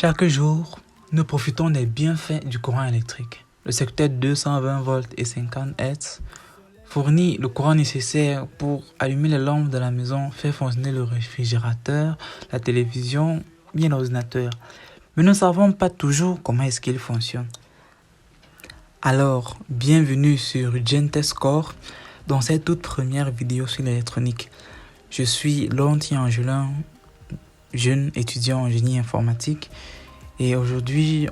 Chaque jour, nous profitons des bienfaits du courant électrique. Le secteur 220 volts et 50 Hz fournit le courant nécessaire pour allumer les lampes de la maison, faire fonctionner le réfrigérateur, la télévision, bien l'ordinateur. Mais nous ne savons pas toujours comment est-ce qu'il fonctionne. Alors, bienvenue sur Gentescore dans cette toute première vidéo sur l'électronique. Je suis Laurentien Angelin, jeune étudiant en génie informatique, et aujourd'hui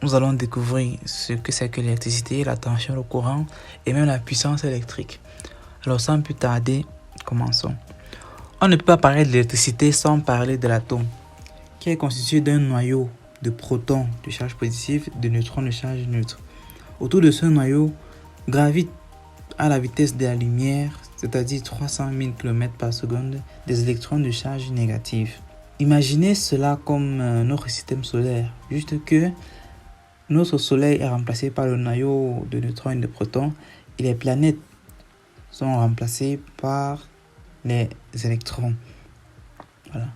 nous allons découvrir ce que c'est que l'électricité, la tension, le courant et même la puissance électrique. Alors sans plus tarder, commençons. On ne peut pas parler de l'électricité sans parler de l'atome, qui est constitué d'un noyau de protons de charge positive, de neutrons de charge neutre. Autour de ce noyau gravitent à la vitesse de la lumière, c'est-à-dire 300 000 km par seconde, des électrons de charge négative. Imaginez cela comme notre système solaire, juste que notre soleil est remplacé par le noyau de neutrons et de protons et les planètes sont remplacées par les électrons. Voilà.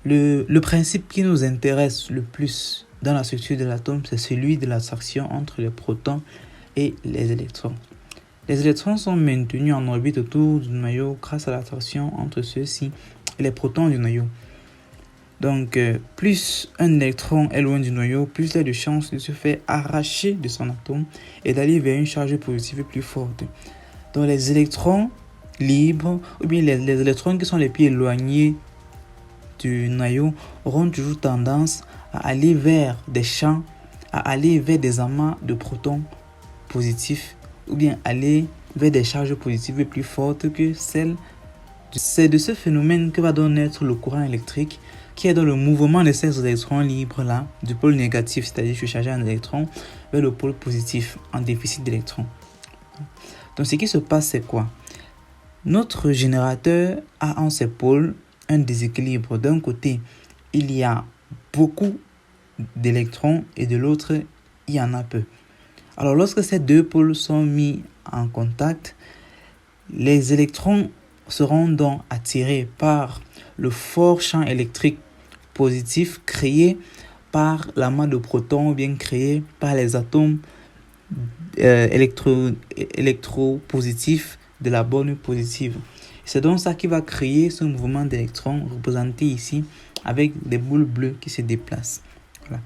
Le principe qui nous intéresse le plus dans la structure de l'atome, c'est celui de l'attraction entre les protons et les électrons. Les électrons sont maintenus en orbite autour du noyau grâce à l'attraction entre ceux-ci et les protons du noyau. Donc, plus un électron est loin du noyau, plus il a de chances de se faire arracher de son atome et d'aller vers une charge positive plus forte. Donc, les électrons libres, ou bien les électrons qui sont les plus éloignés du noyau, auront toujours tendance à aller vers des champs, à aller vers des amas de protons positifs, ou bien aller vers des charges positives plus fortes que celles. C'est de ce phénomène que va donc naître le courant électrique, qui est dans le mouvement de ces électrons libres-là, du pôle négatif, c'est-à-dire je charge un électron, vers le pôle positif, en déficit d'électrons. Donc ce qui se passe, c'est quoi? Notre générateur a en ses pôles un déséquilibre. D'un côté, il y a beaucoup d'électrons et de l'autre, il y en a peu. Alors lorsque ces deux pôles sont mis en contact, les électrons seront donc attirés par le fort champ électrique positif créé par l'amas de protons ou bien créé par les atomes électropositifs de la borne positive. C'est donc ça qui va créer ce mouvement d'électrons représenté ici avec des boules bleues qui se déplacent. Voilà.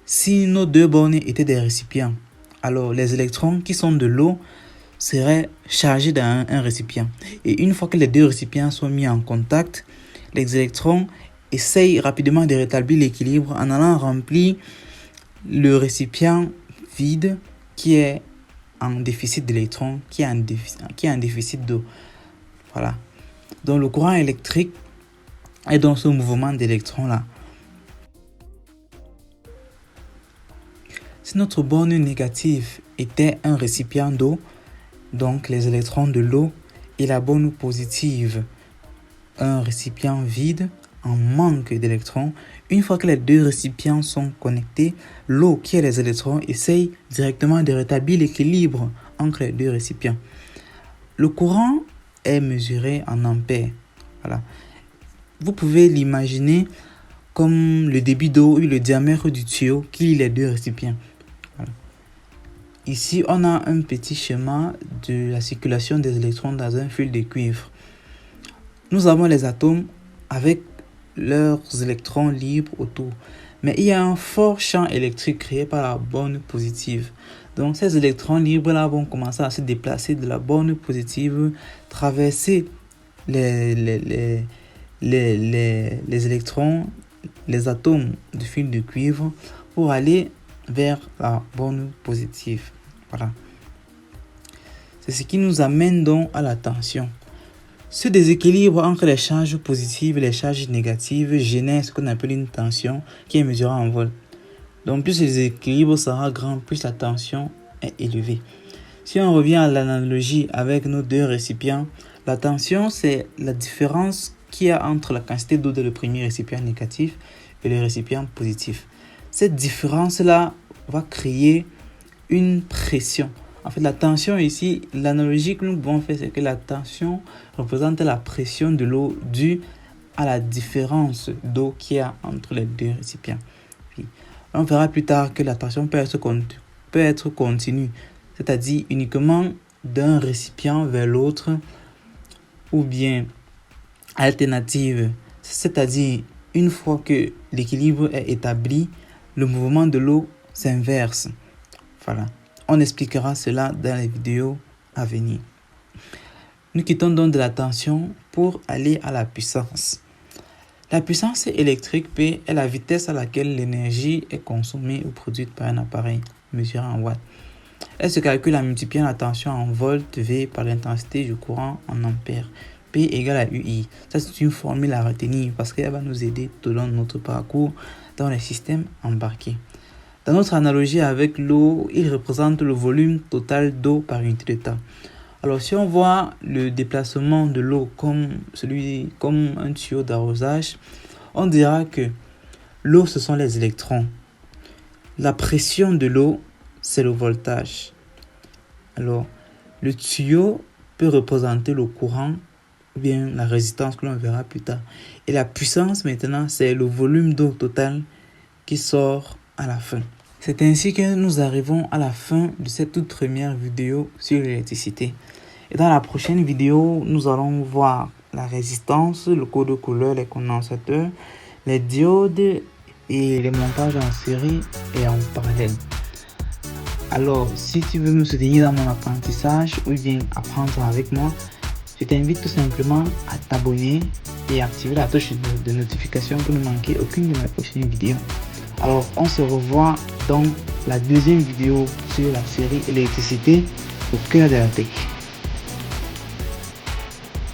Si nos deux bornes étaient des récipients, alors les électrons qui sont de l'eau seraient chargés dans un récipient. Et une fois que les deux récipients sont mis en contact, les électrons essayent rapidement de rétablir l'équilibre en allant remplir le récipient vide qui est en déficit d'électrons, qui est en déficit d'eau. Voilà. Donc le courant électrique est dans ce mouvement d'électrons-là. Si notre borne négative était un récipient d'eau, donc les électrons de l'eau, et la borne positive, un récipient vide en manque d'électrons, une fois que les deux récipients sont connectés, l'eau qui est les électrons essaye directement de rétablir l'équilibre entre les deux récipients. Le courant est mesuré en ampères. Voilà. Vous pouvez l'imaginer comme le débit d'eau ou le diamètre du tuyau qui lie les deux récipients. Voilà. Ici, on a un petit schéma de la circulation des électrons dans un fil de cuivre. Nous avons les atomes avec leurs électrons libres autour. Mais il y a un fort champ électrique créé par la borne positive. Donc ces électrons libres-là vont commencer à se déplacer de la borne positive, traverser les électrons, les atomes du fil de cuivre pour aller vers la borne positive. Voilà. C'est ce qui nous amène donc à la tension. Ce déséquilibre entre les charges positives et les charges négatives génère ce qu'on appelle une tension qui est mesurée en volts. Donc plus le déséquilibre sera grand, plus la tension est élevée. Si on revient à l'analogie avec nos deux récipients, la tension c'est la différence qu'il y a entre la quantité d'eau dans le premier récipient négatif et le récipient positif. Cette différence-là va créer une pression. En fait, la tension ici, l'analogie que nous pouvons faire, c'est que la tension représente la pression de l'eau due à la différence d'eau qu'il y a entre les deux récipients. Puis, on verra plus tard que la tension peut être continue, c'est-à-dire uniquement d'un récipient vers l'autre, ou bien alternative, c'est-à-dire une fois que l'équilibre est établi, le mouvement de l'eau s'inverse. Voilà, on expliquera cela dans les vidéos à venir. Nous quittons donc de la tension pour aller à la puissance. La puissance électrique P est la vitesse à laquelle l'énergie est consommée ou produite par un appareil mesuré en watts. Elle se calcule en multipliant la tension en volts V par l'intensité du courant en ampères. P égale à UI. Ça, c'est une formule à retenir parce qu'elle va nous aider tout au long de notre parcours dans les systèmes embarqués. Dans notre analogie avec l'eau, il représente le volume total d'eau par unité de temps. Alors, si on voit le déplacement de l'eau comme un tuyau d'arrosage, on dira que l'eau, ce sont les électrons. La pression de l'eau, c'est le voltage. Alors, le tuyau peut représenter le courant ou bien la résistance que l'on verra plus tard. Et la puissance, maintenant, c'est le volume d'eau total qui sort à la fin. C'est ainsi que nous arrivons à la fin de cette toute première vidéo sur l'électricité. Et dans la prochaine vidéo, nous allons voir la résistance, le code de couleur, les condensateurs, les diodes et les montages en série et en parallèle. Alors, si tu veux me soutenir dans mon apprentissage ou bien apprendre avec moi, je t'invite tout simplement à t'abonner et activer la touche de notification pour ne manquer aucune de mes prochaines vidéos. Alors, on se revoit dans la deuxième vidéo sur la série électricité au cœur de la tech.